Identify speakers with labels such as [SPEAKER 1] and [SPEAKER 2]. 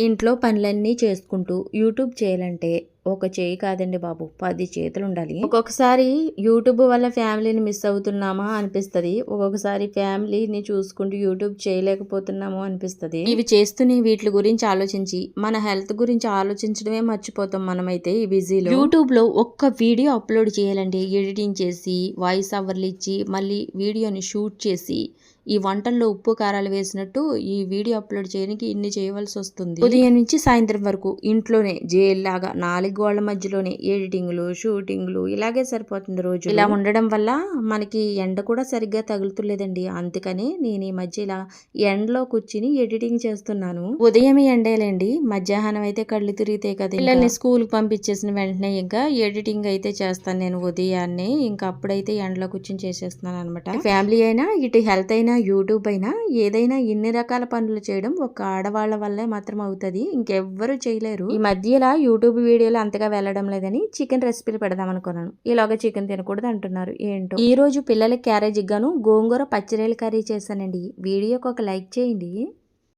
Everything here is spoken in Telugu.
[SPEAKER 1] ఇంట్లో పనులన్నీ చేసుకుంటూ యూట్యూబ్ చేయాలంటే ఒక చేయి కాదండి బాబు, 10 చేతులు ఉండాలి. ఒక్కొక్కసారి యూట్యూబ్ వల్ల ఫ్యామిలీని మిస్ అవుతున్నామా అనిపిస్తుంది. ఒక్కొక్కసారి ఫ్యామిలీని చూసుకుంటూ యూట్యూబ్ చేయలేకపోతున్నామో అనిపిస్తుంది. ఇవి చేస్తూనే వీటి గురించి ఆలోచించి మన హెల్త్ గురించి ఆలోచించడమే మర్చిపోతాం మనమైతే ఈ బిజీలో. యూట్యూబ్ లో ఒక్క వీడియో అప్లోడ్ చేయాలంటే ఎడిటింగ్ చేసి వాయిస్ ఓవర్లు ఇచ్చి మళ్ళీ వీడియోని షూట్ చేసి ఈ వంటల్లో ఉప్పు కారాలు వేసినట్టు ఈ వీడియో అప్లోడ్ చేయడానికి ఇన్ని చేయవలసి వస్తుంది. ఉదయం నుంచి సాయంత్రం వరకు ఇంట్లోనే జైల్లాగా 4 గోళ్ల మధ్యలోనే ఎడిటింగ్లు షూటింగ్లు ఇలాగే సరిపోతుంది రోజు. ఇలా ఉండడం వల్ల మనకి ఎండ కూడా సరిగ్గా తగులుతులేదండి. అందుకని నేను ఈ మధ్య ఇలా ఎండలో కూర్చుని ఎడిటింగ్ చేస్తున్నాను. ఉదయం ఎండేలేండి, మధ్యాహ్నం అయితే కళ్ళు తిరిగితే కదా. పిల్లల్ని స్కూల్ కి పంపించేసిన వెంటనే ఇంకా ఎడిటింగ్ అయితే చేస్తాను నేను ఉదయాన్నే. ఇంకా అప్పుడైతే ఎండలో కూర్చుని చేసేస్తున్నాను అనమాట. ఫ్యామిలీ అయినా ఇటు హెల్త్ అయినా యూట్యూబ్ అయినా ఏదైనా ఇన్ని రకాల పనులు చేయడం ఒక ఆడవాళ్ల వల్లే మాత్రం అవుతుంది, ఇంకెవ్వరూ చేయలేరు. ఈ మధ్య ఇలా యూట్యూబ్ వీడియోలు అంతగా వెళ్ళడం లేదని చికెన్ రెసిపీలు పెడదాం అనుకున్నాను. ఇలాగా చికెన్ తినకూడదు అంటున్నారు ఏంటో. ఈ రోజు పిల్లలకి క్యారేజీ గాను గోంగూర పచ్చిరేల కర్రీ చేశానండి. వీడియోకి ఒక లైక్ చేయండి.